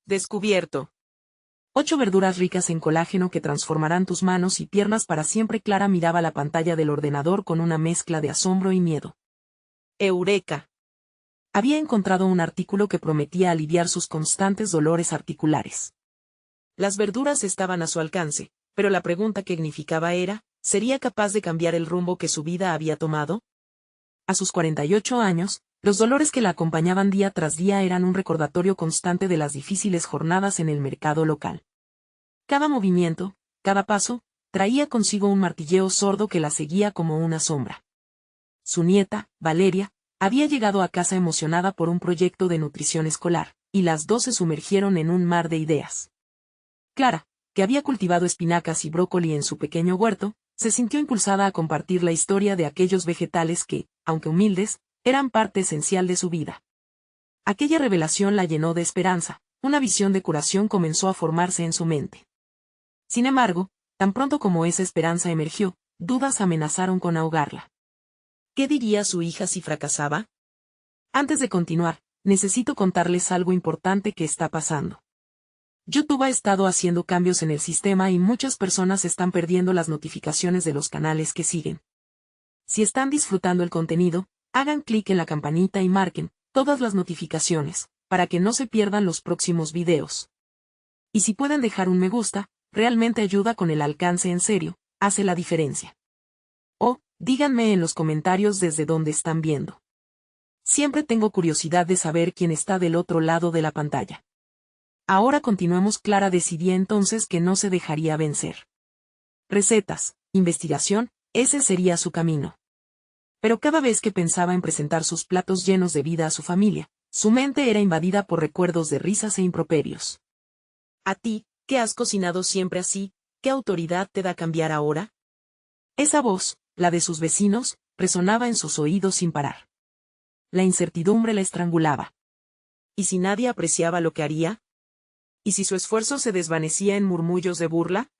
Descubierto. 8 verduras ricas en colágeno que transformarán tus manos y piernas para siempre. Clara miraba la pantalla del ordenador con una mezcla de asombro y miedo. Eureka. Había encontrado un artículo que prometía aliviar sus constantes dolores articulares. Las verduras estaban a su alcance, pero la pregunta que significaba era, ¿sería capaz de cambiar el rumbo que su vida había tomado? A sus 48 años, los dolores que la acompañaban día tras día eran un recordatorio constante de las difíciles jornadas en el mercado local. Cada movimiento, cada paso, traía consigo un martilleo sordo que la seguía como una sombra. Su nieta, Valeria, había llegado a casa emocionada por un proyecto de nutrición escolar, y las dos se sumergieron en un mar de ideas. Clara, que había cultivado espinacas y brócoli en su pequeño huerto, se sintió impulsada a compartir la historia de aquellos vegetales que, aunque humildes, eran parte esencial de su vida. Aquella revelación la llenó de esperanza, una visión de curación comenzó a formarse en su mente. Sin embargo, tan pronto como esa esperanza emergió, dudas amenazaron con ahogarla. ¿Qué diría su hija si fracasaba? Antes de continuar, necesito contarles algo importante que está pasando. YouTube ha estado haciendo cambios en el sistema y muchas personas están perdiendo las notificaciones de los canales que siguen. Si están disfrutando el contenido, hagan clic en la campanita y marquen todas las notificaciones, para que no se pierdan los próximos videos. Y si pueden dejar un me gusta, realmente ayuda con el alcance en serio, hace la diferencia. O, díganme en los comentarios desde dónde están viendo. Siempre tengo curiosidad de saber quién está del otro lado de la pantalla. Ahora continuemos. Clara decidía entonces que no se dejaría vencer. Recetas, investigación, ese sería su camino. Pero cada vez que pensaba en presentar sus platos llenos de vida a su familia, su mente era invadida por recuerdos de risas e improperios. ¿A ti, que has cocinado siempre así, qué autoridad te da cambiar ahora? Esa voz, la de sus vecinos, resonaba en sus oídos sin parar. La incertidumbre la estrangulaba. ¿Y si nadie apreciaba lo que haría? ¿Y si su esfuerzo se desvanecía en murmullos de burla?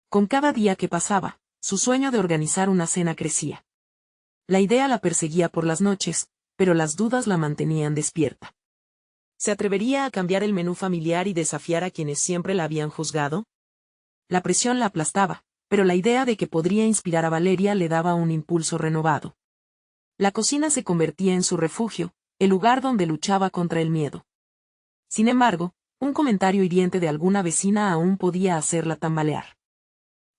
Con cada día que pasaba, su sueño de organizar una cena crecía. La idea la perseguía por las noches, pero las dudas la mantenían despierta. ¿Se atrevería a cambiar el menú familiar y desafiar a quienes siempre la habían juzgado? La presión la aplastaba, pero la idea de que podría inspirar a Valeria le daba un impulso renovado. La cocina se convertía en su refugio, el lugar donde luchaba contra el miedo. Sin embargo, un comentario hiriente de alguna vecina aún podía hacerla tambalear.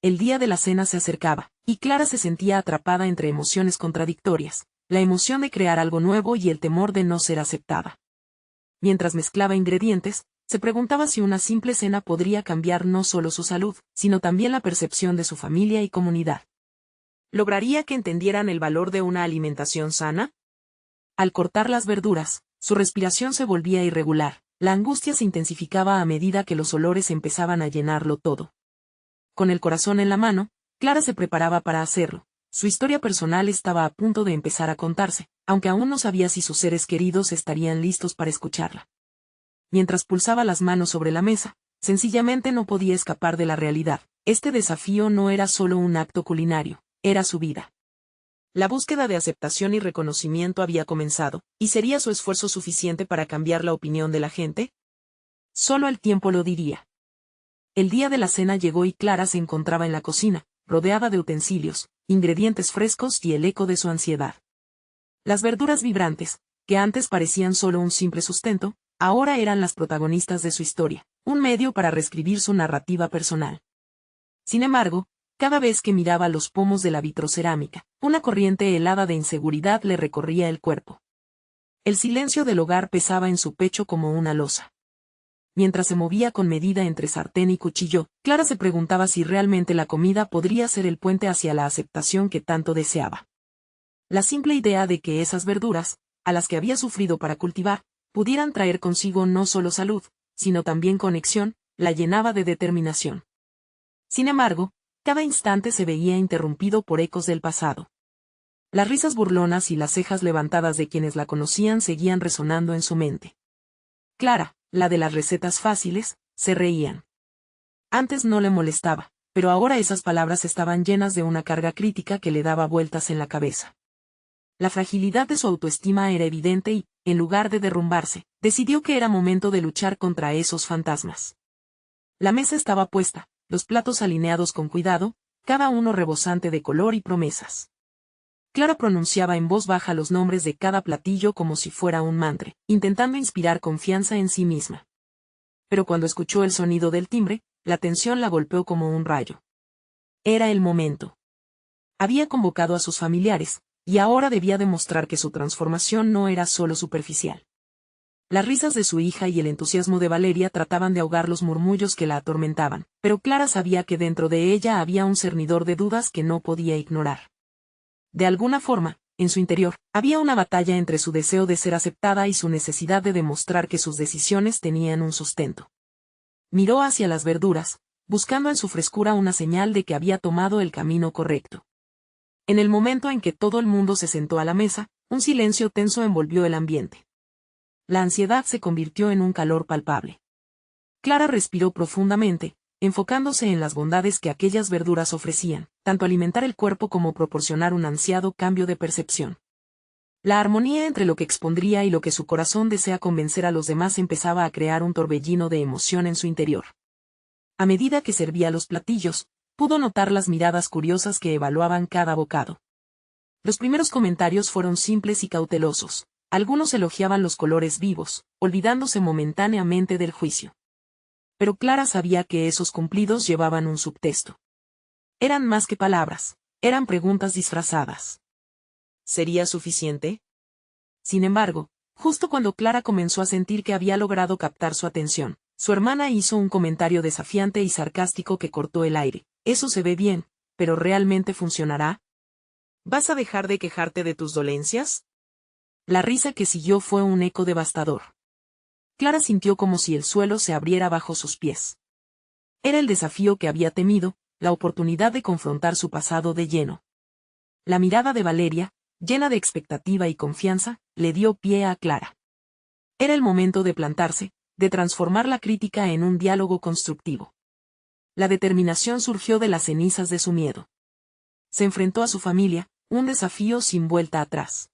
El día de la cena se acercaba, y Clara se sentía atrapada entre emociones contradictorias, la emoción de crear algo nuevo y el temor de no ser aceptada. Mientras mezclaba ingredientes, se preguntaba si una simple cena podría cambiar no solo su salud, sino también la percepción de su familia y comunidad. ¿Lograría que entendieran el valor de una alimentación sana? Al cortar las verduras, su respiración se volvía irregular, la angustia se intensificaba a medida que los olores empezaban a llenarlo todo. Con el corazón en la mano, Clara se preparaba para hacerlo. Su historia personal estaba a punto de empezar a contarse, aunque aún no sabía si sus seres queridos estarían listos para escucharla. Mientras pulsaba las manos sobre la mesa, sencillamente no podía escapar de la realidad. Este desafío no era solo un acto culinario, era su vida. La búsqueda de aceptación y reconocimiento había comenzado, ¿y sería su esfuerzo suficiente para cambiar la opinión de la gente? Solo el tiempo lo diría. El día de la cena llegó y Clara se encontraba en la cocina, rodeada de utensilios, ingredientes frescos y el eco de su ansiedad. Las verduras vibrantes, que antes parecían solo un simple sustento, ahora eran las protagonistas de su historia, un medio para reescribir su narrativa personal. Sin embargo, cada vez que miraba los pomos de la vitrocerámica, una corriente helada de inseguridad le recorría el cuerpo. El silencio del hogar pesaba en su pecho como una losa. Mientras se movía con medida entre sartén y cuchillo, Clara se preguntaba si realmente la comida podría ser el puente hacia la aceptación que tanto deseaba. La simple idea de que esas verduras, a las que había sufrido para cultivar, pudieran traer consigo no solo salud, sino también conexión, la llenaba de determinación. Sin embargo, cada instante se veía interrumpido por ecos del pasado. Las risas burlonas y las cejas levantadas de quienes la conocían seguían resonando en su mente. Clara, la de las recetas fáciles, se reían. Antes no le molestaba, pero ahora esas palabras estaban llenas de una carga crítica que le daba vueltas en la cabeza. La fragilidad de su autoestima era evidente y, en lugar de derrumbarse, decidió que era momento de luchar contra esos fantasmas. La mesa estaba puesta, los platos alineados con cuidado, cada uno rebosante de color y promesas. Clara pronunciaba en voz baja los nombres de cada platillo como si fuera un mantra, intentando inspirar confianza en sí misma. Pero cuando escuchó el sonido del timbre, la tensión la golpeó como un rayo. Era el momento. Había convocado a sus familiares, y ahora debía demostrar que su transformación no era solo superficial. Las risas de su hija y el entusiasmo de Valeria trataban de ahogar los murmullos que la atormentaban, pero Clara sabía que dentro de ella había un cernidor de dudas que no podía ignorar. De alguna forma, en su interior, había una batalla entre su deseo de ser aceptada y su necesidad de demostrar que sus decisiones tenían un sustento. Miró hacia las verduras, buscando en su frescura una señal de que había tomado el camino correcto. En el momento en que todo el mundo se sentó a la mesa, un silencio tenso envolvió el ambiente. La ansiedad se convirtió en un calor palpable. Clara respiró profundamente, enfocándose en las bondades que aquellas verduras ofrecían, tanto alimentar el cuerpo como proporcionar un ansiado cambio de percepción. La armonía entre lo que expondría y lo que su corazón desea convencer a los demás empezaba a crear un torbellino de emoción en su interior. A medida que servía los platillos, pudo notar las miradas curiosas que evaluaban cada bocado. Los primeros comentarios fueron simples y cautelosos. Algunos elogiaban los colores vivos, olvidándose momentáneamente del juicio. Pero Clara sabía que esos cumplidos llevaban un subtexto. Eran más que palabras, eran preguntas disfrazadas. ¿Sería suficiente? Sin embargo, justo cuando Clara comenzó a sentir que había logrado captar su atención, su hermana hizo un comentario desafiante y sarcástico que cortó el aire. Eso se ve bien, pero ¿realmente funcionará? ¿Vas a dejar de quejarte de tus dolencias? La risa que siguió fue un eco devastador. Clara sintió como si el suelo se abriera bajo sus pies. Era el desafío que había temido, la oportunidad de confrontar su pasado de lleno. La mirada de Valeria, llena de expectativa y confianza, le dio pie a Clara. Era el momento de plantarse, de transformar la crítica en un diálogo constructivo. La determinación surgió de las cenizas de su miedo. Se enfrentó a su familia, un desafío sin vuelta atrás.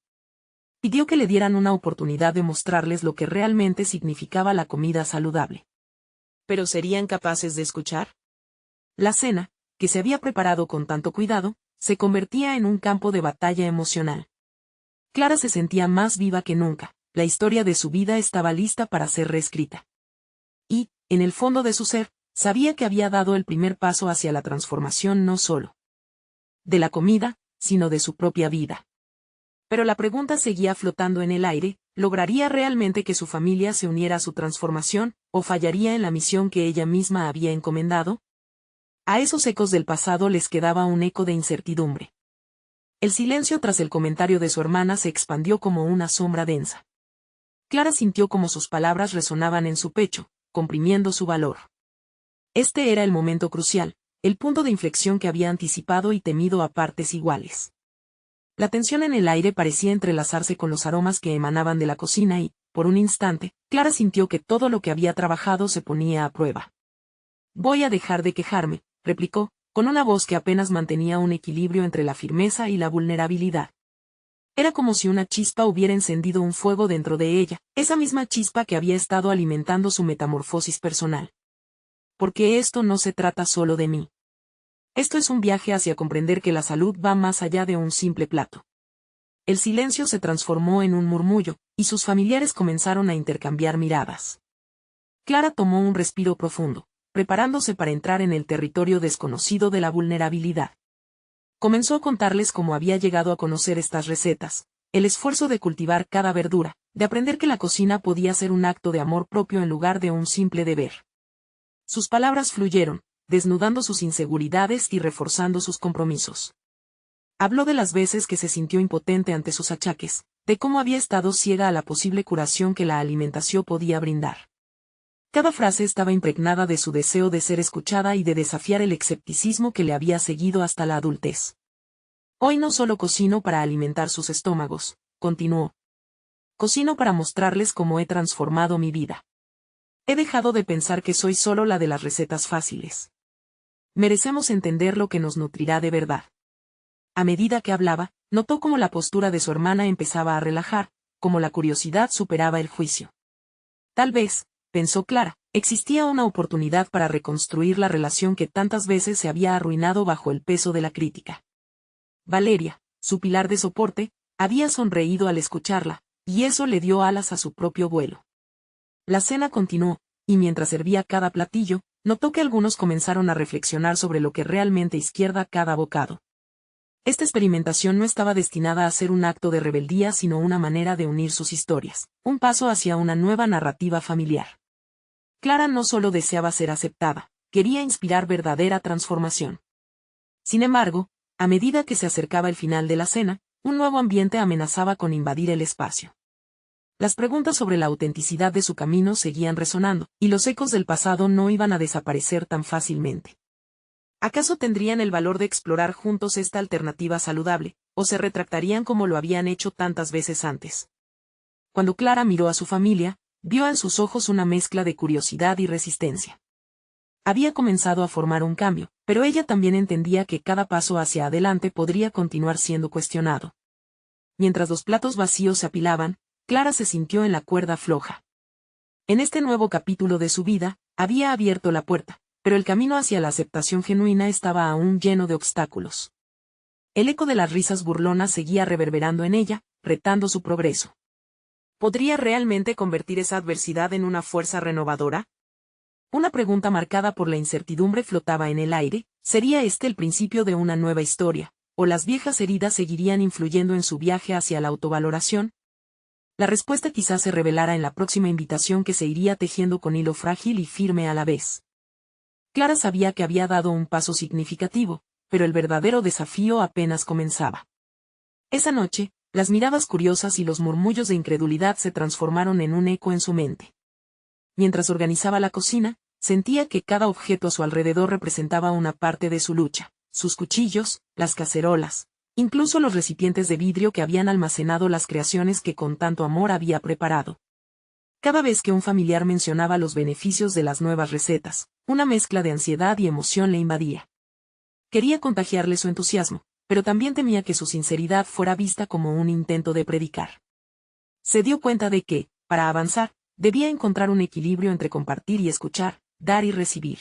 Pidió que le dieran una oportunidad de mostrarles lo que realmente significaba la comida saludable. ¿Pero serían capaces de escuchar? La cena, que se había preparado con tanto cuidado, se convertía en un campo de batalla emocional. Clara se sentía más viva que nunca, la historia de su vida estaba lista para ser reescrita. Y, en el fondo de su ser, sabía que había dado el primer paso hacia la transformación no solo de la comida, sino de su propia vida. Pero la pregunta seguía flotando en el aire, ¿lograría realmente que su familia se uniera a su transformación, o fallaría en la misión que ella misma había encomendado? A esos ecos del pasado les quedaba un eco de incertidumbre. El silencio tras el comentario de su hermana se expandió como una sombra densa. Clara sintió como sus palabras resonaban en su pecho, comprimiendo su valor. Este era el momento crucial, el punto de inflexión que había anticipado y temido a partes iguales. La tensión en el aire parecía entrelazarse con los aromas que emanaban de la cocina y, por un instante, Clara sintió que todo lo que había trabajado se ponía a prueba. «Voy a dejar de quejarme», replicó, con una voz que apenas mantenía un equilibrio entre la firmeza y la vulnerabilidad. Era como si una chispa hubiera encendido un fuego dentro de ella, esa misma chispa que había estado alimentando su metamorfosis personal. Porque esto no se trata solo de mí. Esto es un viaje hacia comprender que la salud va más allá de un simple plato. El silencio se transformó en un murmullo, y sus familiares comenzaron a intercambiar miradas. Clara tomó un respiro profundo, preparándose para entrar en el territorio desconocido de la vulnerabilidad. Comenzó a contarles cómo había llegado a conocer estas recetas, el esfuerzo de cultivar cada verdura, de aprender que la cocina podía ser un acto de amor propio en lugar de un simple deber. Sus palabras fluyeron, desnudando sus inseguridades y reforzando sus compromisos. Habló de las veces que se sintió impotente ante sus achaques, de cómo había estado ciega a la posible curación que la alimentación podía brindar. Cada frase estaba impregnada de su deseo de ser escuchada y de desafiar el escepticismo que le había seguido hasta la adultez. Hoy no solo cocino para alimentar sus estómagos, continuó. Cocino para mostrarles cómo he transformado mi vida. He dejado de pensar que soy solo la de las recetas fáciles. Merecemos entender lo que nos nutrirá de verdad. A medida que hablaba, notó cómo la postura de su hermana empezaba a relajar, como la curiosidad superaba el juicio. Tal vez, pensó Clara, existía una oportunidad para reconstruir la relación que tantas veces se había arruinado bajo el peso de la crítica. Valeria, su pilar de soporte, había sonreído al escucharla, y eso le dio alas a su propio vuelo. La cena continuó, y mientras servía cada platillo, notó que algunos comenzaron a reflexionar sobre lo que realmente izquierda cada bocado. Esta experimentación no estaba destinada a ser un acto de rebeldía sino una manera de unir sus historias, un paso hacia una nueva narrativa familiar. Clara no solo deseaba ser aceptada, quería inspirar verdadera transformación. Sin embargo, a medida que se acercaba el final de la cena, un nuevo ambiente amenazaba con invadir el espacio. Las preguntas sobre la autenticidad de su camino seguían resonando, y los ecos del pasado no iban a desaparecer tan fácilmente. ¿Acaso tendrían el valor de explorar juntos esta alternativa saludable, o se retractarían como lo habían hecho tantas veces antes? Cuando Clara miró a su familia, vio en sus ojos una mezcla de curiosidad y resistencia. Había comenzado a formar un cambio, pero ella también entendía que cada paso hacia adelante podría continuar siendo cuestionado. Mientras los platos vacíos se apilaban, Clara se sintió en la cuerda floja. En este nuevo capítulo de su vida, había abierto la puerta, pero el camino hacia la aceptación genuina estaba aún lleno de obstáculos. El eco de las risas burlonas seguía reverberando en ella, retando su progreso. ¿Podría realmente convertir esa adversidad en una fuerza renovadora? Una pregunta marcada por la incertidumbre flotaba en el aire. ¿Sería este el principio de una nueva historia, o las viejas heridas seguirían influyendo en su viaje hacia la autovaloración? La respuesta quizás se revelara en la próxima invitación que se iría tejiendo con hilo frágil y firme a la vez. Clara sabía que había dado un paso significativo, pero el verdadero desafío apenas comenzaba. Esa noche, las miradas curiosas y los murmullos de incredulidad se transformaron en un eco en su mente. Mientras organizaba la cocina, sentía que cada objeto a su alrededor representaba una parte de su lucha, sus cuchillos, las cacerolas, incluso los recipientes de vidrio que habían almacenado las creaciones que con tanto amor había preparado. Cada vez que un familiar mencionaba los beneficios de las nuevas recetas, una mezcla de ansiedad y emoción le invadía. Quería contagiarle su entusiasmo, pero también temía que su sinceridad fuera vista como un intento de predicar. Se dio cuenta de que, para avanzar, debía encontrar un equilibrio entre compartir y escuchar, dar y recibir.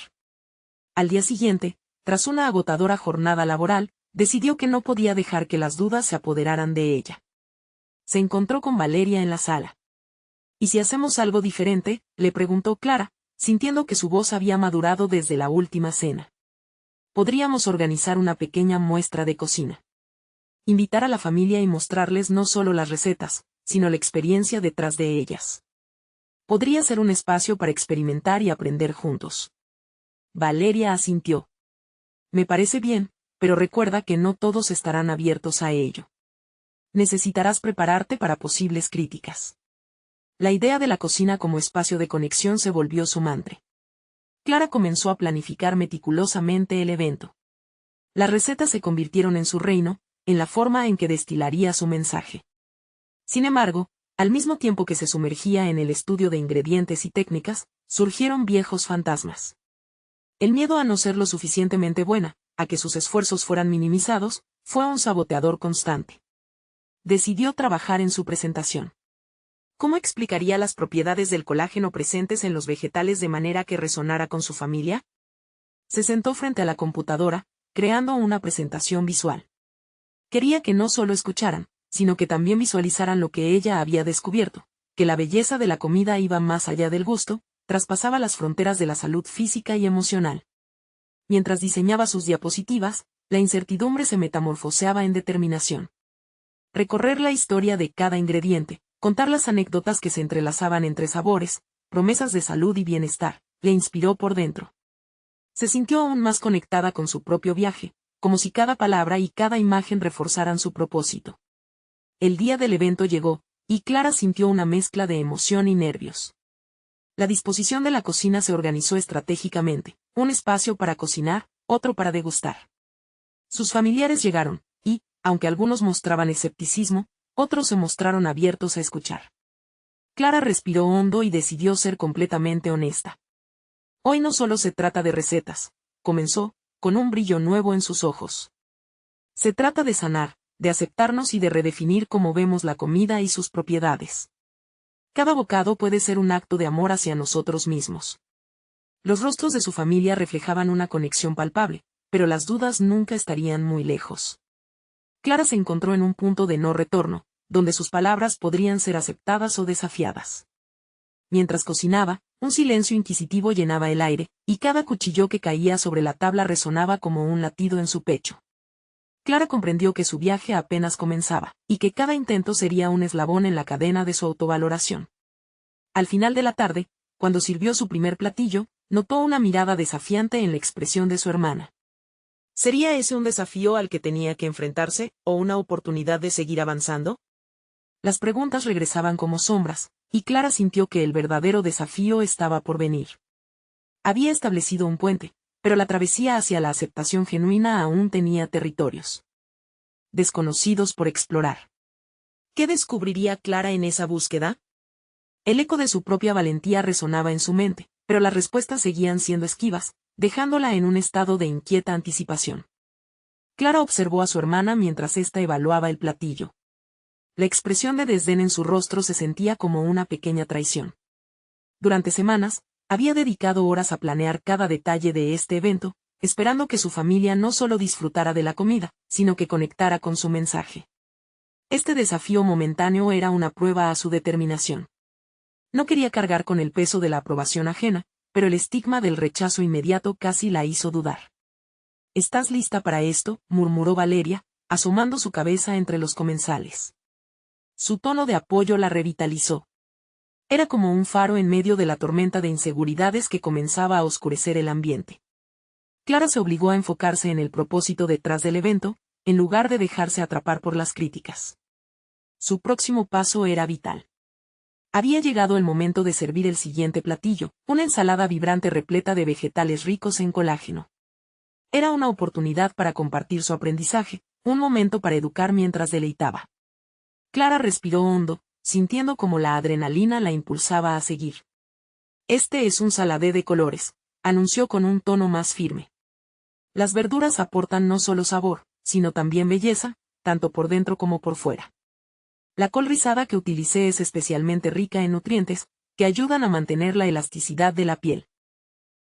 Al día siguiente, tras una agotadora jornada laboral, decidió que no podía dejar que las dudas se apoderaran de ella. Se encontró con Valeria en la sala. ¿Y si hacemos algo diferente?, le preguntó Clara, sintiendo que su voz había madurado desde la última cena. Podríamos organizar una pequeña muestra de cocina. Invitar a la familia y mostrarles no solo las recetas, sino la experiencia detrás de ellas. Podría ser un espacio para experimentar y aprender juntos. Valeria asintió. Me parece bien, pero recuerda que no todos estarán abiertos a ello. Necesitarás prepararte para posibles críticas. La idea de la cocina como espacio de conexión se volvió su mantra. Clara comenzó a planificar meticulosamente el evento. Las recetas se convirtieron en su reino, en la forma en que destilaría su mensaje. Sin embargo, al mismo tiempo que se sumergía en el estudio de ingredientes y técnicas, surgieron viejos fantasmas. El miedo a no ser lo suficientemente buena, a que sus esfuerzos fueran minimizados, fue un saboteador constante. Decidió trabajar en su presentación. ¿Cómo explicaría las propiedades del colágeno presentes en los vegetales de manera que resonara con su familia? Se sentó frente a la computadora, creando una presentación visual. Quería que no solo escucharan, sino que también visualizaran lo que ella había descubierto, que la belleza de la comida iba más allá del gusto, traspasaba las fronteras de la salud física y emocional. Mientras diseñaba sus diapositivas, la incertidumbre se metamorfoseaba en determinación. Recorrer la historia de cada ingrediente, contar las anécdotas que se entrelazaban entre sabores, promesas de salud y bienestar, le inspiró por dentro. Se sintió aún más conectada con su propio viaje, como si cada palabra y cada imagen reforzaran su propósito. El día del evento llegó, y Clara sintió una mezcla de emoción y nervios. La disposición de la cocina se organizó estratégicamente, un espacio para cocinar, otro para degustar. Sus familiares llegaron, y, aunque algunos mostraban escepticismo, otros se mostraron abiertos a escuchar. Clara respiró hondo y decidió ser completamente honesta. Hoy no solo se trata de recetas, comenzó, con un brillo nuevo en sus ojos. Se trata de sanar, de aceptarnos y de redefinir cómo vemos la comida y sus propiedades. Cada bocado puede ser un acto de amor hacia nosotros mismos. Los rostros de su familia reflejaban una conexión palpable, pero las dudas nunca estarían muy lejos. Clara se encontró en un punto de no retorno, donde sus palabras podrían ser aceptadas o desafiadas. Mientras cocinaba, un silencio inquisitivo llenaba el aire, y cada cuchillo que caía sobre la tabla resonaba como un latido en su pecho. Clara comprendió que su viaje apenas comenzaba, y que cada intento sería un eslabón en la cadena de su autovaloración. Al final de la tarde, cuando sirvió su primer platillo, notó una mirada desafiante en la expresión de su hermana. ¿Sería ese un desafío al que tenía que enfrentarse, o una oportunidad de seguir avanzando? Las preguntas regresaban como sombras, y Clara sintió que el verdadero desafío estaba por venir. Había establecido un puente, pero la travesía hacia la aceptación genuina aún tenía territorios desconocidos por explorar. ¿Qué descubriría Clara en esa búsqueda? El eco de su propia valentía resonaba en su mente, pero las respuestas seguían siendo esquivas, dejándola en un estado de inquieta anticipación. Clara observó a su hermana mientras ésta evaluaba el platillo. La expresión de desdén en su rostro se sentía como una pequeña traición. Durante semanas, había dedicado horas a planear cada detalle de este evento, esperando que su familia no solo disfrutara de la comida, sino que conectara con su mensaje. Este desafío momentáneo era una prueba a su determinación. No quería cargar con el peso de la aprobación ajena, pero el estigma del rechazo inmediato casi la hizo dudar. «¿Estás lista para esto?», murmuró Valeria, asomando su cabeza entre los comensales. Su tono de apoyo la revitalizó. Era como un faro en medio de la tormenta de inseguridades que comenzaba a oscurecer el ambiente. Clara se obligó a enfocarse en el propósito detrás del evento, en lugar de dejarse atrapar por las críticas. Su próximo paso era vital. Había llegado el momento de servir el siguiente platillo, una ensalada vibrante repleta de vegetales ricos en colágeno. Era una oportunidad para compartir su aprendizaje, un momento para educar mientras deleitaba. Clara respiró hondo, sintiendo como la adrenalina la impulsaba a seguir. «Este es un saladé de colores», anunció con un tono más firme. Las verduras aportan no solo sabor, sino también belleza, tanto por dentro como por fuera. La col rizada que utilicé es especialmente rica en nutrientes, que ayudan a mantener la elasticidad de la piel.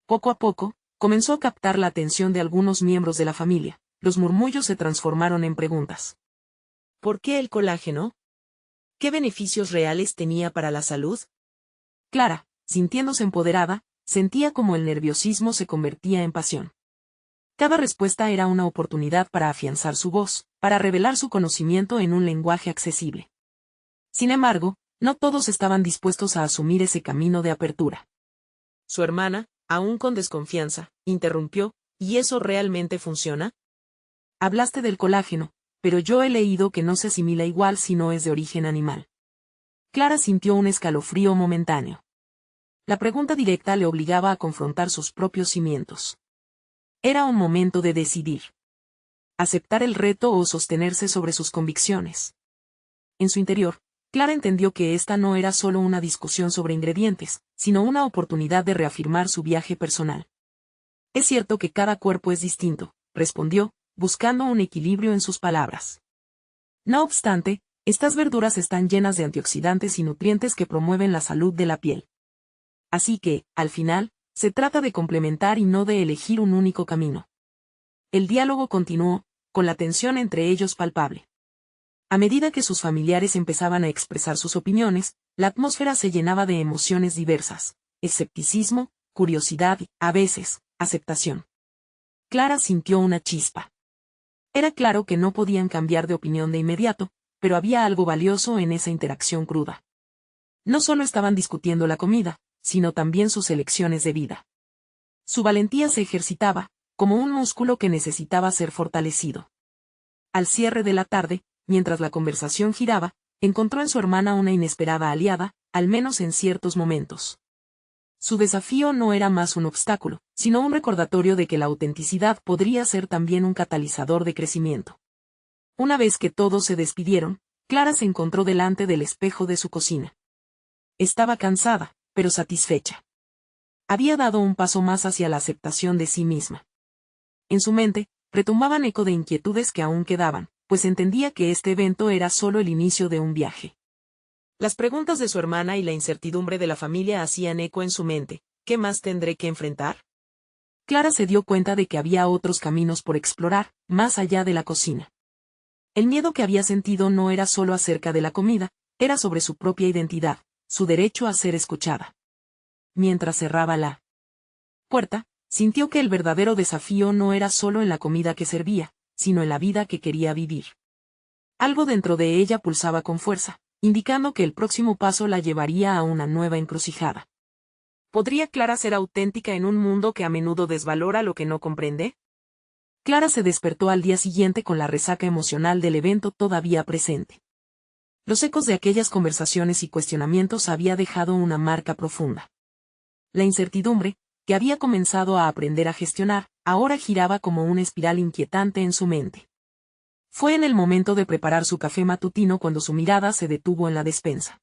Poco a poco, comenzó a captar la atención de algunos miembros de la familia. Los murmullos se transformaron en preguntas. ¿Por qué el colágeno? ¿Qué beneficios reales tenía para la salud? Clara, sintiéndose empoderada, sentía como el nerviosismo se convertía en pasión. Cada respuesta era una oportunidad para afianzar su voz, para revelar su conocimiento en un lenguaje accesible. Sin embargo, no todos estaban dispuestos a asumir ese camino de apertura. Su hermana, aún con desconfianza, interrumpió, ¿y eso realmente funciona? Hablaste del colágeno, pero yo he leído que no se asimila igual si no es de origen animal. Clara sintió un escalofrío momentáneo. La pregunta directa le obligaba a confrontar sus propios cimientos. Era un momento de decidir. Aceptar el reto o sostenerse sobre sus convicciones. En su interior, Clara entendió que esta no era solo una discusión sobre ingredientes, sino una oportunidad de reafirmar su viaje personal. «Es cierto que cada cuerpo es distinto», respondió, buscando un equilibrio en sus palabras. «No obstante, estas verduras están llenas de antioxidantes y nutrientes que promueven la salud de la piel. Así que, al final, se trata de complementar y no de elegir un único camino». El diálogo continuó, con la tensión entre ellos palpable. A medida que sus familiares empezaban a expresar sus opiniones, la atmósfera se llenaba de emociones diversas: escepticismo, curiosidad y, a veces, aceptación. Clara sintió una chispa. Era claro que no podían cambiar de opinión de inmediato, pero había algo valioso en esa interacción cruda. No solo estaban discutiendo la comida, sino también sus elecciones de vida. Su valentía se ejercitaba, como un músculo que necesitaba ser fortalecido. Al cierre de la tarde, mientras la conversación giraba, encontró en su hermana una inesperada aliada, al menos en ciertos momentos. Su desafío no era más un obstáculo, sino un recordatorio de que la autenticidad podría ser también un catalizador de crecimiento. Una vez que todos se despidieron, Clara se encontró delante del espejo de su cocina. Estaba cansada, pero satisfecha. Había dado un paso más hacia la aceptación de sí misma. En su mente, retumbaban eco de inquietudes que aún quedaban, pues entendía que este evento era solo el inicio de un viaje. Las preguntas de su hermana y la incertidumbre de la familia hacían eco en su mente. ¿Qué más tendré que enfrentar? Clara se dio cuenta de que había otros caminos por explorar, más allá de la cocina. El miedo que había sentido no era solo acerca de la comida, era sobre su propia identidad, su derecho a ser escuchada. Mientras cerraba la puerta, sintió que el verdadero desafío no era solo en la comida que servía, sino en la vida que quería vivir. Algo dentro de ella pulsaba con fuerza, indicando que el próximo paso la llevaría a una nueva encrucijada. ¿Podría Clara ser auténtica en un mundo que a menudo desvalora lo que no comprende? Clara se despertó al día siguiente con la resaca emocional del evento todavía presente. Los ecos de aquellas conversaciones y cuestionamientos había dejado una marca profunda. La incertidumbre, que había comenzado a aprender a gestionar, ahora giraba como una espiral inquietante en su mente. Fue en el momento de preparar su café matutino cuando su mirada se detuvo en la despensa.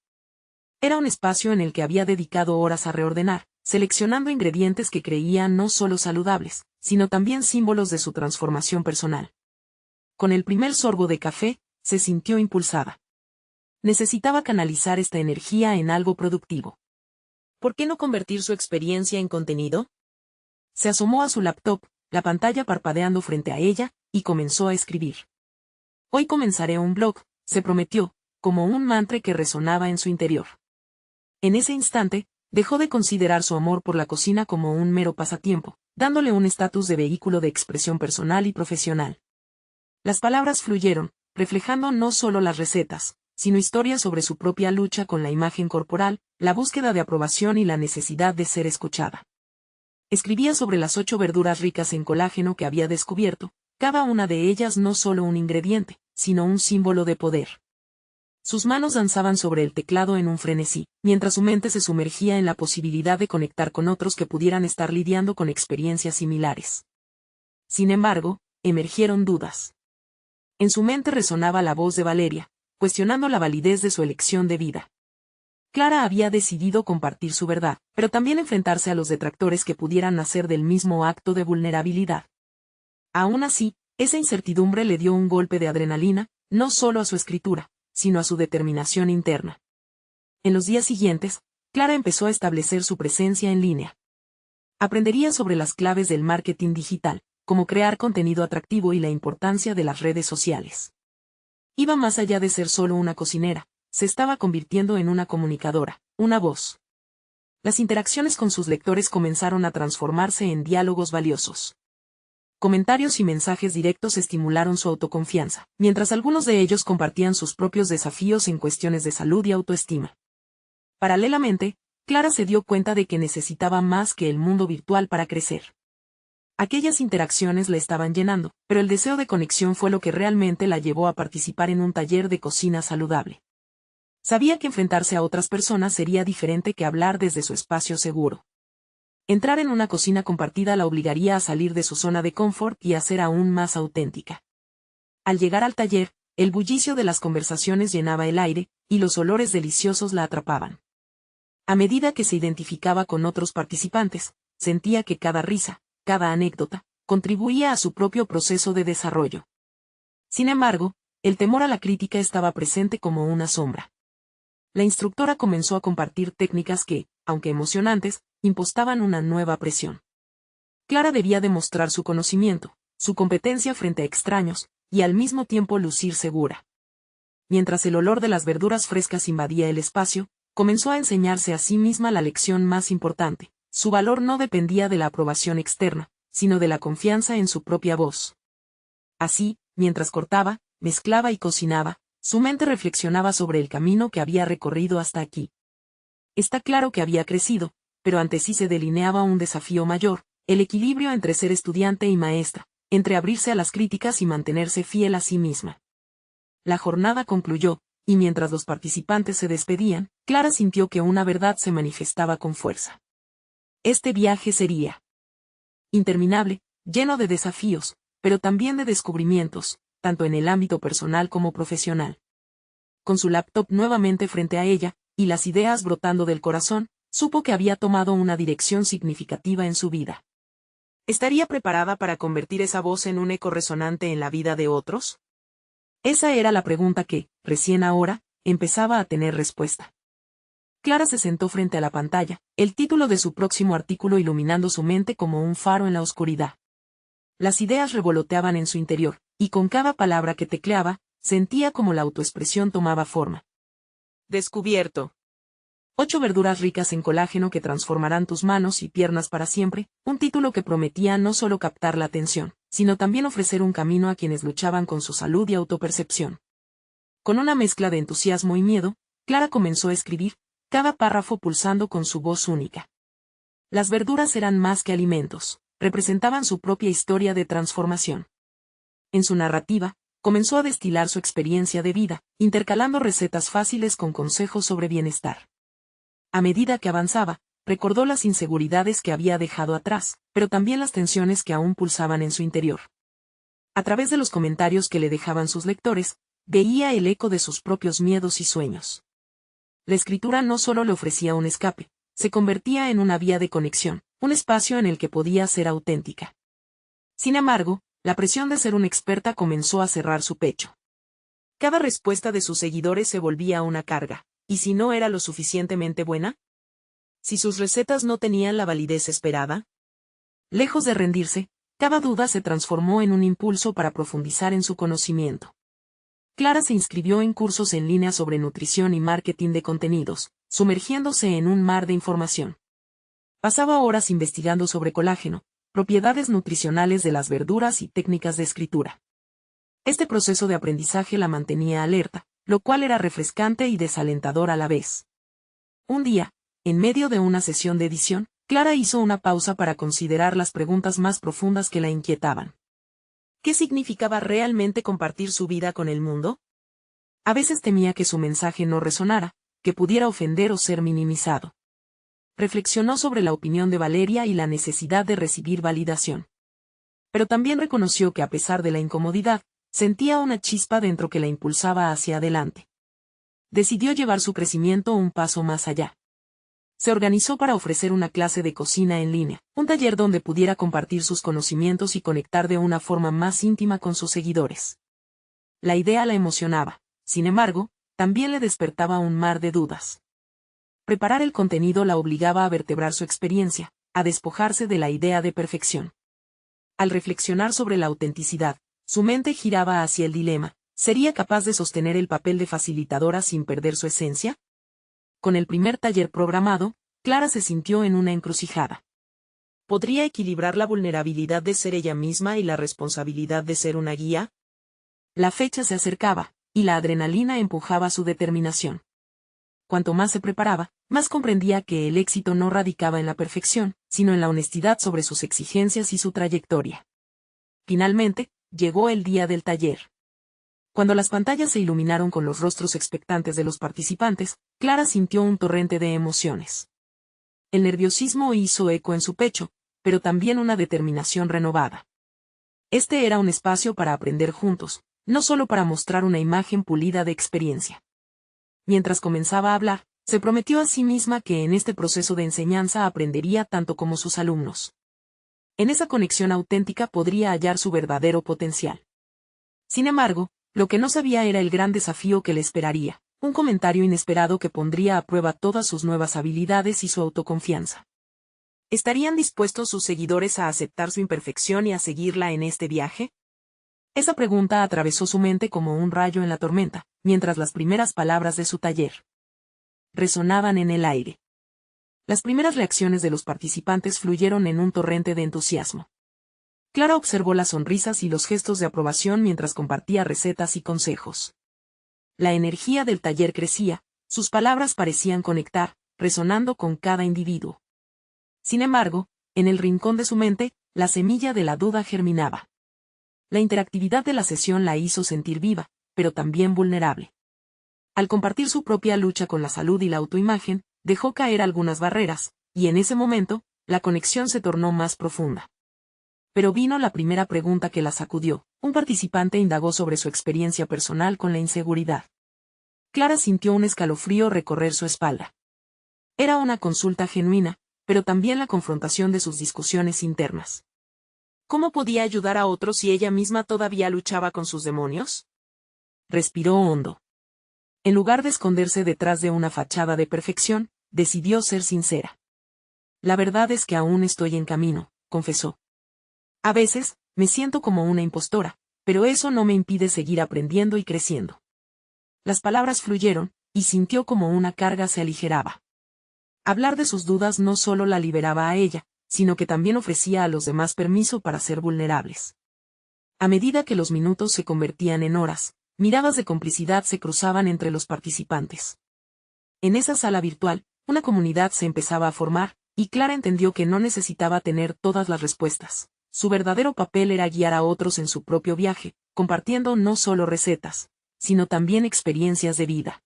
Era un espacio en el que había dedicado horas a reordenar, seleccionando ingredientes que creía no solo saludables, sino también símbolos de su transformación personal. Con el primer sorbo de café, se sintió impulsada. Necesitaba canalizar esta energía en algo productivo. ¿Por qué no convertir su experiencia en contenido? Se asomó a su laptop, la pantalla parpadeando frente a ella, y comenzó a escribir. Hoy comenzaré un blog, se prometió, como un mantra que resonaba en su interior. En ese instante, dejó de considerar su amor por la cocina como un mero pasatiempo, dándole un estatus de vehículo de expresión personal y profesional. Las palabras fluyeron, reflejando no solo las recetas, sino historias sobre su propia lucha con la imagen corporal, la búsqueda de aprobación y la necesidad de ser escuchada. Escribía sobre las 8 verduras ricas en colágeno que había descubierto, cada una de ellas no solo un ingrediente, sino un símbolo de poder. Sus manos danzaban sobre el teclado en un frenesí, mientras su mente se sumergía en la posibilidad de conectar con otros que pudieran estar lidiando con experiencias similares. Sin embargo, emergieron dudas. En su mente resonaba la voz de Valeria, cuestionando la validez de su elección de vida. Clara había decidido compartir su verdad, pero también enfrentarse a los detractores que pudieran nacer del mismo acto de vulnerabilidad. Aún así, esa incertidumbre le dio un golpe de adrenalina, no solo a su escritura, sino a su determinación interna. En los días siguientes, Clara empezó a establecer su presencia en línea. Aprendería sobre las claves del marketing digital, cómo crear contenido atractivo y la importancia de las redes sociales. Iba más allá de ser solo una cocinera, se estaba convirtiendo en una comunicadora, una voz. Las interacciones con sus lectores comenzaron a transformarse en diálogos valiosos. Comentarios y mensajes directos estimularon su autoconfianza, mientras algunos de ellos compartían sus propios desafíos en cuestiones de salud y autoestima. Paralelamente, Clara se dio cuenta de que necesitaba más que el mundo virtual para crecer. Aquellas interacciones la estaban llenando, pero el deseo de conexión fue lo que realmente la llevó a participar en un taller de cocina saludable. Sabía que enfrentarse a otras personas sería diferente que hablar desde su espacio seguro. Entrar en una cocina compartida la obligaría a salir de su zona de confort y a ser aún más auténtica. Al llegar al taller, el bullicio de las conversaciones llenaba el aire, y los olores deliciosos la atrapaban. A medida que se identificaba con otros participantes, sentía que cada risa, cada anécdota, contribuía a su propio proceso de desarrollo. Sin embargo, el temor a la crítica estaba presente como una sombra. La instructora comenzó a compartir técnicas que, aunque emocionantes, impostaban una nueva presión. Clara debía demostrar su conocimiento, su competencia frente a extraños, y al mismo tiempo lucir segura. Mientras el olor de las verduras frescas invadía el espacio, comenzó a enseñarse a sí misma la lección más importante: su valor no dependía de la aprobación externa, sino de la confianza en su propia voz. Así, mientras cortaba, mezclaba y cocinaba, su mente reflexionaba sobre el camino que había recorrido hasta aquí. Está claro que había crecido, pero ante sí se delineaba un desafío mayor, el equilibrio entre ser estudiante y maestra, entre abrirse a las críticas y mantenerse fiel a sí misma. La jornada concluyó, y mientras los participantes se despedían, Clara sintió que una verdad se manifestaba con fuerza. Este viaje sería interminable, lleno de desafíos, pero también de descubrimientos, tanto en el ámbito personal como profesional. Con su laptop nuevamente frente a ella, y las ideas brotando del corazón, supo que había tomado una dirección significativa en su vida. ¿Estaría preparada para convertir esa voz en un eco resonante en la vida de otros? Esa era la pregunta que, recién ahora, empezaba a tener respuesta. Clara se sentó frente a la pantalla, el título de su próximo artículo iluminando su mente como un faro en la oscuridad. Las ideas revoloteaban en su interior, y con cada palabra que tecleaba, sentía como la autoexpresión tomaba forma. Descubierto. 8 verduras ricas en colágeno que transformarán tus manos y piernas para siempre, un título que prometía no solo captar la atención, sino también ofrecer un camino a quienes luchaban con su salud y autopercepción. Con una mezcla de entusiasmo y miedo, Clara comenzó a escribir, cada párrafo pulsando con su voz única. Las verduras eran más que alimentos, representaban su propia historia de transformación. En su narrativa, comenzó a destilar su experiencia de vida, intercalando recetas fáciles con consejos sobre bienestar. A medida que avanzaba, recordó las inseguridades que había dejado atrás, pero también las tensiones que aún pulsaban en su interior. A través de los comentarios que le dejaban sus lectores, veía el eco de sus propios miedos y sueños. La escritura no solo le ofrecía un escape, se convertía en una vía de conexión, un espacio en el que podía ser auténtica. Sin embargo, la presión de ser una experta comenzó a cerrar su pecho. Cada respuesta de sus seguidores se volvía una carga, ¿y si no era lo suficientemente buena? ¿Si sus recetas no tenían la validez esperada? Lejos de rendirse, cada duda se transformó en un impulso para profundizar en su conocimiento. Clara se inscribió en cursos en línea sobre nutrición y marketing de contenidos, sumergiéndose en un mar de información. Pasaba horas investigando sobre colágeno, propiedades nutricionales de las verduras y técnicas de escritura. Este proceso de aprendizaje la mantenía alerta, lo cual era refrescante y desalentador a la vez. Un día, en medio de una sesión de edición, Clara hizo una pausa para considerar las preguntas más profundas que la inquietaban. ¿Qué significaba realmente compartir su vida con el mundo? A veces temía que su mensaje no resonara, que pudiera ofender o ser minimizado. Reflexionó sobre la opinión de Valeria y la necesidad de recibir validación. Pero también reconoció que a pesar de la incomodidad, sentía una chispa dentro que la impulsaba hacia adelante. Decidió llevar su crecimiento un paso más allá. Se organizó para ofrecer una clase de cocina en línea, un taller donde pudiera compartir sus conocimientos y conectar de una forma más íntima con sus seguidores. La idea la emocionaba, sin embargo, también le despertaba un mar de dudas. Preparar el contenido la obligaba a vertebrar su experiencia, a despojarse de la idea de perfección. Al reflexionar sobre la autenticidad, su mente giraba hacia el dilema, ¿sería capaz de sostener el papel de facilitadora sin perder su esencia? Con el primer taller programado, Clara se sintió en una encrucijada. ¿Podría equilibrar la vulnerabilidad de ser ella misma y la responsabilidad de ser una guía? La fecha se acercaba, y la adrenalina empujaba su determinación. Cuanto más se preparaba, más comprendía que el éxito no radicaba en la perfección, sino en la honestidad sobre sus exigencias y su trayectoria. Finalmente, llegó el día del taller. Cuando las pantallas se iluminaron con los rostros expectantes de los participantes, Clara sintió un torrente de emociones. El nerviosismo hizo eco en su pecho, pero también una determinación renovada. Este era un espacio para aprender juntos, no solo para mostrar una imagen pulida de experiencia. Mientras comenzaba a hablar, se prometió a sí misma que en este proceso de enseñanza aprendería tanto como sus alumnos. En esa conexión auténtica podría hallar su verdadero potencial. Sin embargo, lo que no sabía era el gran desafío que le esperaría, un comentario inesperado que pondría a prueba todas sus nuevas habilidades y su autoconfianza. ¿Estarían dispuestos sus seguidores a aceptar su imperfección y a seguirla en este viaje? Esa pregunta atravesó su mente como un rayo en la tormenta, mientras las primeras palabras de su taller resonaban en el aire. Las primeras reacciones de los participantes fluyeron en un torrente de entusiasmo. Clara observó las sonrisas y los gestos de aprobación mientras compartía recetas y consejos. La energía del taller crecía, sus palabras parecían conectar, resonando con cada individuo. Sin embargo, en el rincón de su mente, la semilla de la duda germinaba. La interactividad de la sesión la hizo sentir viva, pero también vulnerable. Al compartir su propia lucha con la salud y la autoimagen, dejó caer algunas barreras, y en ese momento, la conexión se tornó más profunda. Pero vino la primera pregunta que la sacudió. Un participante indagó sobre su experiencia personal con la inseguridad. Clara sintió un escalofrío recorrer su espalda. Era una consulta genuina, pero también la confrontación de sus discusiones internas. ¿Cómo podía ayudar a otros si ella misma todavía luchaba con sus demonios? respiró hondo. En lugar de esconderse detrás de una fachada de perfección, decidió ser sincera. La verdad es que aún estoy en camino, confesó. A veces, me siento como una impostora, pero eso no me impide seguir aprendiendo y creciendo. Las palabras fluyeron, y sintió como una carga se aligeraba. Hablar de sus dudas no solo la liberaba a ella, sino que también ofrecía a los demás permiso para ser vulnerables. A medida que los minutos se convertían en horas, miradas de complicidad se cruzaban entre los participantes. En esa sala virtual, una comunidad se empezaba a formar, y Clara entendió que no necesitaba tener todas las respuestas. Su verdadero papel era guiar a otros en su propio viaje, compartiendo no solo recetas, sino también experiencias de vida.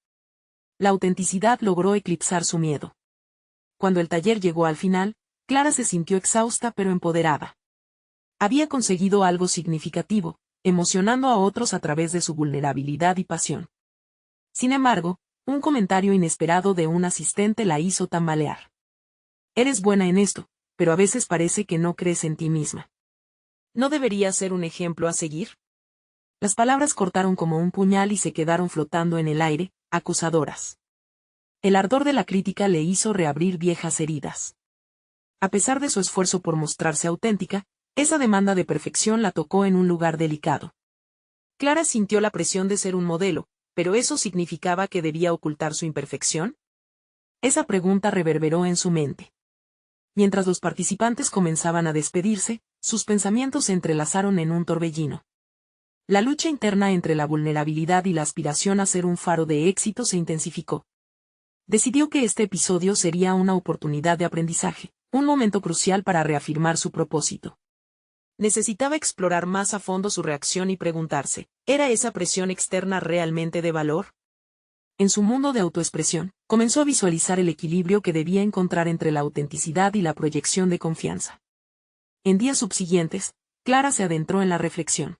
La autenticidad logró eclipsar su miedo. Cuando el taller llegó al final, Clara se sintió exhausta pero empoderada. Había conseguido algo significativo, emocionando a otros a través de su vulnerabilidad y pasión. Sin embargo, un comentario inesperado de un asistente la hizo tambalear. Eres buena en esto, pero a veces parece que no crees en ti misma. ¿No debería ser un ejemplo a seguir? Las palabras cortaron como un puñal y se quedaron flotando en el aire, acusadoras. El ardor de la crítica le hizo reabrir viejas heridas. A pesar de su esfuerzo por mostrarse auténtica, esa demanda de perfección la tocó en un lugar delicado. Clara sintió la presión de ser un modelo, pero ¿eso significaba que debía ocultar su imperfección? Esa pregunta reverberó en su mente. Mientras los participantes comenzaban a despedirse, sus pensamientos se entrelazaron en un torbellino. La lucha interna entre la vulnerabilidad y la aspiración a ser un faro de éxito se intensificó. Decidió que este episodio sería una oportunidad de aprendizaje, un momento crucial para reafirmar su propósito. Necesitaba explorar más a fondo su reacción y preguntarse, ¿era esa presión externa realmente de valor? En su mundo de autoexpresión, comenzó a visualizar el equilibrio que debía encontrar entre la autenticidad y la proyección de confianza. En días subsiguientes, Clara se adentró en la reflexión.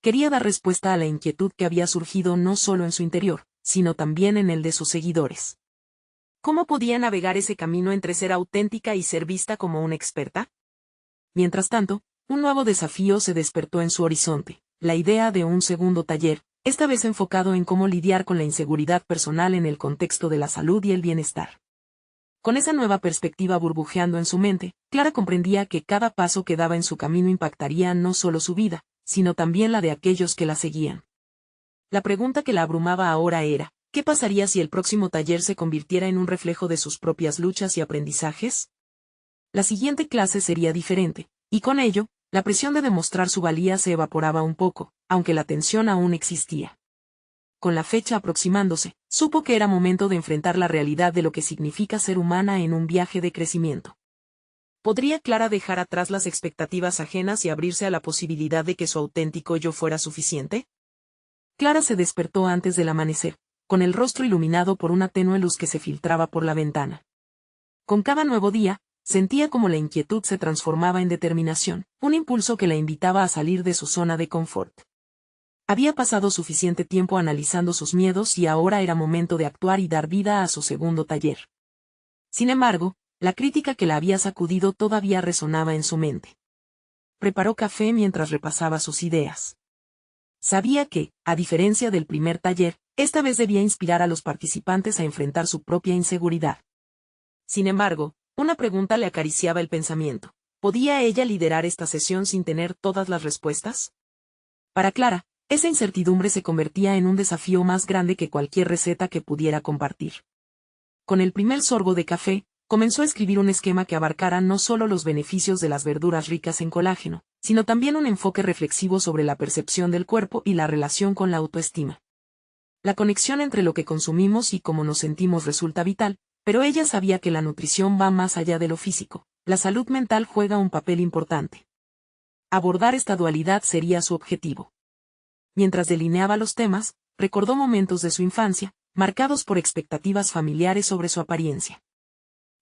Quería dar respuesta a la inquietud que había surgido no solo en su interior, sino también en el de sus seguidores. ¿Cómo podía navegar ese camino entre ser auténtica y ser vista como una experta? Mientras tanto, un nuevo desafío se despertó en su horizonte, la idea de un segundo taller, esta vez enfocado en cómo lidiar con la inseguridad personal en el contexto de la salud y el bienestar. Con esa nueva perspectiva burbujeando en su mente, Clara comprendía que cada paso que daba en su camino impactaría no solo su vida, sino también la de aquellos que la seguían. La pregunta que la abrumaba ahora era, ¿qué pasaría si el próximo taller se convirtiera en un reflejo de sus propias luchas y aprendizajes? La siguiente clase sería diferente, y con ello, la presión de demostrar su valía se evaporaba un poco, aunque la tensión aún existía. Con la fecha aproximándose, supo que era momento de enfrentar la realidad de lo que significa ser humana en un viaje de crecimiento. ¿Podría Clara dejar atrás las expectativas ajenas y abrirse a la posibilidad de que su auténtico yo fuera suficiente? Clara se despertó antes del amanecer, con el rostro iluminado por una tenue luz que se filtraba por la ventana. Con cada nuevo día, sentía como la inquietud se transformaba en determinación, un impulso que la invitaba a salir de su zona de confort. Había pasado suficiente tiempo analizando sus miedos y ahora era momento de actuar y dar vida a su segundo taller. Sin embargo, la crítica que la había sacudido todavía resonaba en su mente. Preparó café mientras repasaba sus ideas. Sabía que, a diferencia del primer taller, esta vez debía inspirar a los participantes a enfrentar su propia inseguridad. Sin embargo, una pregunta le acariciaba el pensamiento. ¿Podía ella liderar esta sesión sin tener todas las respuestas? Para Clara, esa incertidumbre se convertía en un desafío más grande que cualquier receta que pudiera compartir. Con el primer sorbo de café, comenzó a escribir un esquema que abarcara no solo los beneficios de las verduras ricas en colágeno, sino también un enfoque reflexivo sobre la percepción del cuerpo y la relación con la autoestima. La conexión entre lo que consumimos y cómo nos sentimos resulta vital, pero ella sabía que la nutrición va más allá de lo físico, la salud mental juega un papel importante. Abordar esta dualidad sería su objetivo. Mientras delineaba los temas, recordó momentos de su infancia, marcados por expectativas familiares sobre su apariencia.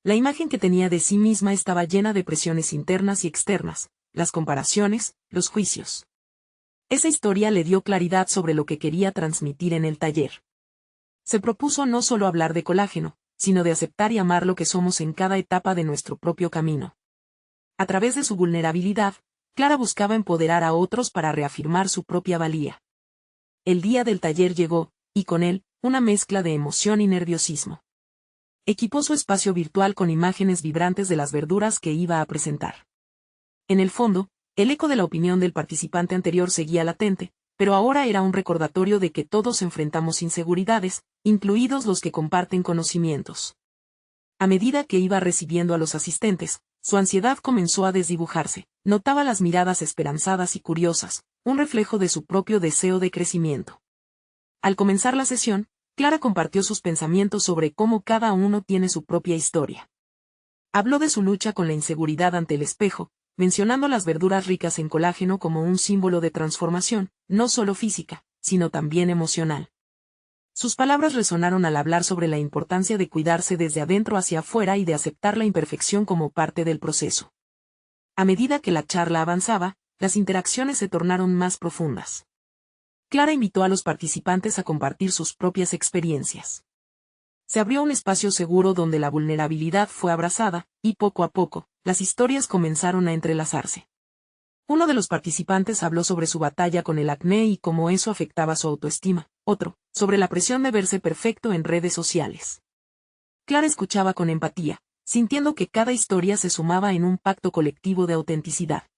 La imagen que tenía de sí misma estaba llena de presiones internas y externas, las comparaciones, los juicios. Esa historia le dio claridad sobre lo que quería transmitir en el taller. Se propuso no solo hablar de colágeno, sino de aceptar y amar lo que somos en cada etapa de nuestro propio camino. A través de su vulnerabilidad, Clara buscaba empoderar a otros para reafirmar su propia valía. el día del taller llegó, y con él, una mezcla de emoción y nerviosismo. Equipó su espacio virtual con imágenes vibrantes de las verduras que iba a presentar. En el fondo, el eco de la opinión del participante anterior seguía latente, pero ahora era un recordatorio de que todos enfrentamos inseguridades, incluidos los que comparten conocimientos. A medida que iba recibiendo a los asistentes, su ansiedad comenzó a desdibujarse, notaba las miradas esperanzadas y curiosas, un reflejo de su propio deseo de crecimiento. Al comenzar la sesión, Clara compartió sus pensamientos sobre cómo cada uno tiene su propia historia. Habló de su lucha con la inseguridad ante el espejo, mencionando las verduras ricas en colágeno como un símbolo de transformación, no solo física, sino también emocional. Sus palabras resonaron al hablar sobre la importancia de cuidarse desde adentro hacia afuera y de aceptar la imperfección como parte del proceso. A medida que la charla avanzaba, las interacciones se tornaron más profundas. Clara invitó a los participantes a compartir sus propias experiencias. Se abrió un espacio seguro donde la vulnerabilidad fue abrazada, y poco a poco, las historias comenzaron a entrelazarse. Uno de los participantes habló sobre su batalla con el acné y cómo eso afectaba su autoestima, otro, sobre la presión de verse perfecto en redes sociales. Clara escuchaba con empatía, sintiendo que cada historia se sumaba en un pacto colectivo de autenticidad.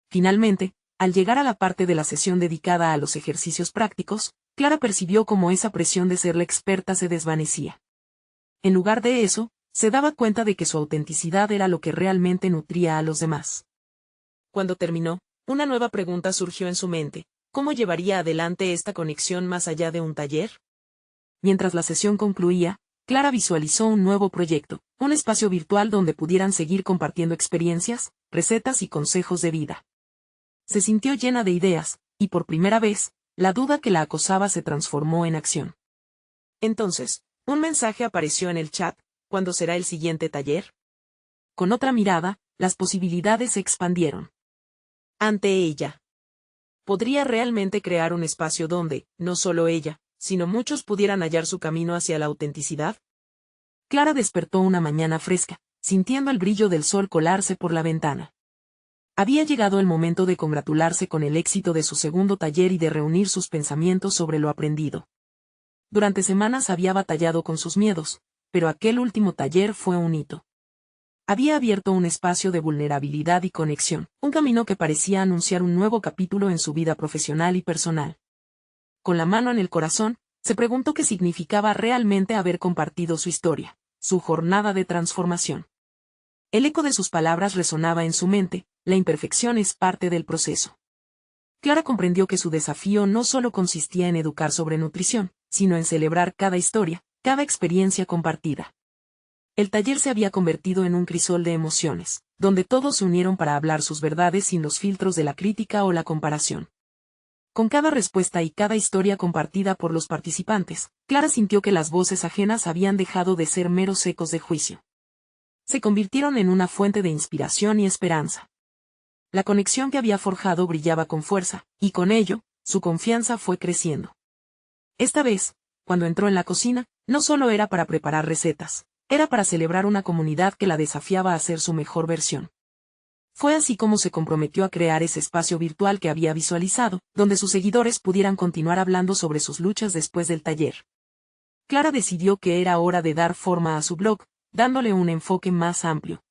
Finalmente, al llegar a la parte de la sesión dedicada a los ejercicios prácticos, Clara percibió cómo esa presión de ser la experta se desvanecía. En lugar de eso, se daba cuenta de que su autenticidad era lo que realmente nutría a los demás. Cuando terminó, una nueva pregunta surgió en su mente: ¿cómo llevaría adelante esta conexión más allá de un taller? Mientras la sesión concluía, Clara visualizó un nuevo proyecto, un espacio virtual donde pudieran seguir compartiendo experiencias, recetas y consejos de vida. Se sintió llena de ideas, y por primera vez, la duda que la acosaba se transformó en acción. Entonces, un mensaje apareció en el chat: ¿cuándo será el siguiente taller? Con otra mirada, las posibilidades se expandieron. Ante ella, ¿podría realmente crear un espacio donde, no solo ella, sino muchos pudieran hallar su camino hacia la autenticidad? Clara despertó una mañana fresca, sintiendo el brillo del sol colarse por la ventana. Había llegado el momento de congratularse con el éxito de su segundo taller y de reunir sus pensamientos sobre lo aprendido. Durante semanas había batallado con sus miedos, pero aquel último taller fue un hito. Había abierto un espacio de vulnerabilidad y conexión, un camino que parecía anunciar un nuevo capítulo en su vida profesional y personal. Con la mano en el corazón, se preguntó qué significaba realmente haber compartido su historia, su jornada de transformación. El eco de sus palabras resonaba en su mente: la imperfección es parte del proceso. Clara comprendió que su desafío no solo consistía en educar sobre nutrición, sino en celebrar cada historia, cada experiencia compartida. El taller se había convertido en un crisol de emociones, donde todos se unieron para hablar sus verdades sin los filtros de la crítica o la comparación. Con cada respuesta y cada historia compartida por los participantes, Clara sintió que las voces ajenas habían dejado de ser meros ecos de juicio. Se convirtieron en una fuente de inspiración y esperanza. La conexión que había forjado brillaba con fuerza, y con ello, su confianza fue creciendo. Esta vez, cuando entró en la cocina, no solo era para preparar recetas, era para celebrar una comunidad que la desafiaba a ser su mejor versión. Fue así como se comprometió a crear ese espacio virtual que había visualizado, donde sus seguidores pudieran continuar hablando sobre sus luchas después del taller. Clara decidió que era hora de dar forma a su blog, dándole un enfoque más amplio.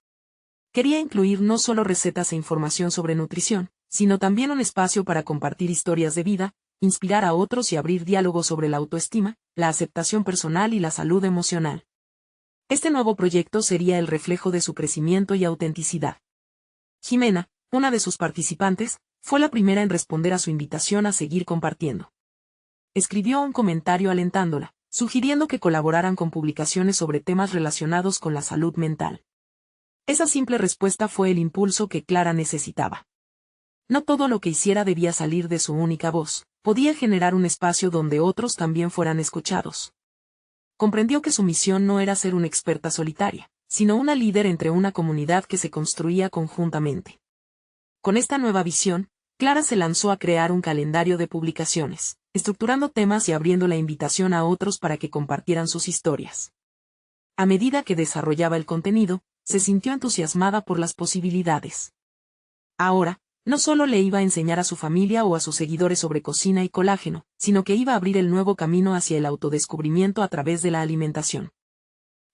Quería incluir no solo recetas e información sobre nutrición, sino también un espacio para compartir historias de vida, inspirar a otros y abrir diálogos sobre la autoestima, la aceptación personal y la salud emocional. Este nuevo proyecto sería el reflejo de su crecimiento y autenticidad. Jimena, una de sus participantes, fue la primera en responder a su invitación a seguir compartiendo. Escribió un comentario alentándola, sugiriendo que colaboraran con publicaciones sobre temas relacionados con la salud mental. Esa simple respuesta fue el impulso que Clara necesitaba. No todo lo que hiciera debía salir de su única voz, podía generar un espacio donde otros también fueran escuchados. Comprendió que su misión no era ser una experta solitaria, sino una líder entre una comunidad que se construía conjuntamente. Con esta nueva visión, Clara se lanzó a crear un calendario de publicaciones, estructurando temas y abriendo la invitación a otros para que compartieran sus historias. A medida que desarrollaba el contenido, se sintió entusiasmada por las posibilidades. Ahora, No solo le iba a enseñar a su familia o a sus seguidores sobre cocina y colágeno, sino que iba a abrir el nuevo camino hacia el autodescubrimiento a través de la alimentación.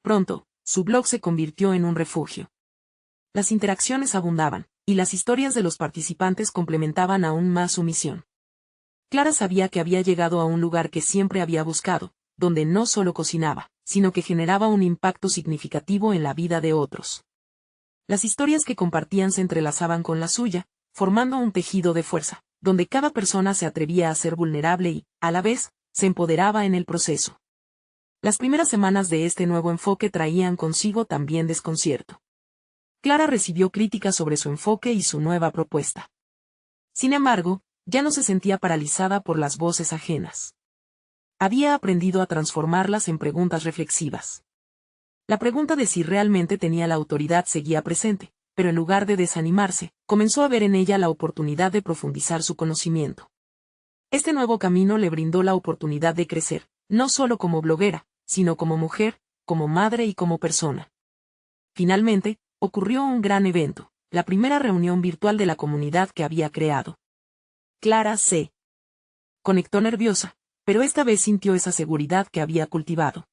Pronto, su blog se convirtió en un refugio. Las interacciones abundaban, y las historias de los participantes complementaban aún más su misión. Clara sabía que había llegado a un lugar que siempre había buscado, donde no solo cocinaba, sino que generaba un impacto significativo en la vida de otros. Las historias que compartían se entrelazaban con la suya, formando un tejido de fuerza, donde cada persona se atrevía a ser vulnerable y, a la vez, se empoderaba en el proceso. Las primeras semanas de este nuevo enfoque traían consigo también desconcierto. Clara recibió críticas sobre su enfoque y su nueva propuesta. Sin embargo, ya no se sentía paralizada por las voces ajenas. Había aprendido a transformarlas en preguntas reflexivas. La pregunta de si realmente tenía la autoridad seguía presente, pero en lugar de desanimarse, comenzó a ver en ella la oportunidad de profundizar su conocimiento. Este nuevo camino le brindó la oportunidad de crecer, no solo como bloguera, sino como mujer, como madre y como persona. Finalmente, ocurrió un gran evento, la primera reunión virtual de la comunidad que había creado. Clara se conectó nerviosa, pero esta vez sintió esa seguridad que había cultivado.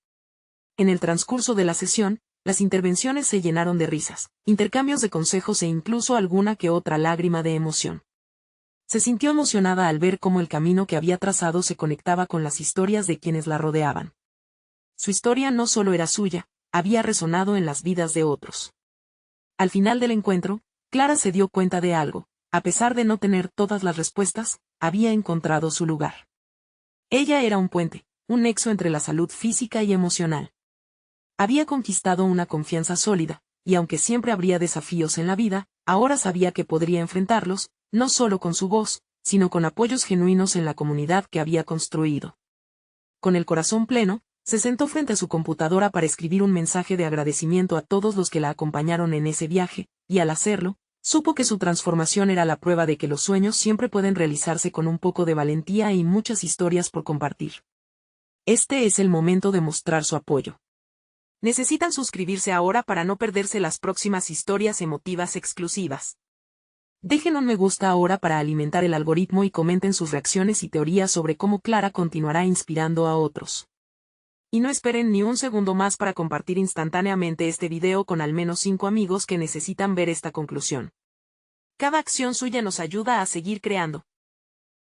En el transcurso de la sesión, las intervenciones se llenaron de risas, intercambios de consejos e incluso alguna que otra lágrima de emoción. Se sintió emocionada al ver cómo el camino que había trazado se conectaba con las historias de quienes la rodeaban. Su historia no solo era suya, había resonado en las vidas de otros. Al final del encuentro, Clara se dio cuenta de algo: a pesar de no tener todas las respuestas, había encontrado su lugar. Ella era un puente, un nexo entre la salud física y emocional. Había conquistado una confianza sólida, y aunque siempre habría desafíos en la vida, ahora sabía que podría enfrentarlos, no solo con su voz, sino con apoyos genuinos en la comunidad que había construido. Con el corazón pleno, se sentó frente a su computadora para escribir un mensaje de agradecimiento a todos los que la acompañaron en ese viaje, y al hacerlo, supo que su transformación era la prueba de que los sueños siempre pueden realizarse con un poco de valentía y muchas historias por compartir. Este es el momento de mostrar su apoyo. Necesitan suscribirse ahora para no perderse las próximas historias emotivas exclusivas. Dejen un me gusta ahora para alimentar el algoritmo y comenten sus reacciones y teorías sobre cómo Clara continuará inspirando a otros. Y no esperen ni un segundo más para compartir instantáneamente este video con al menos 5 amigos que necesitan ver esta conclusión. Cada acción suya nos ayuda a seguir creando.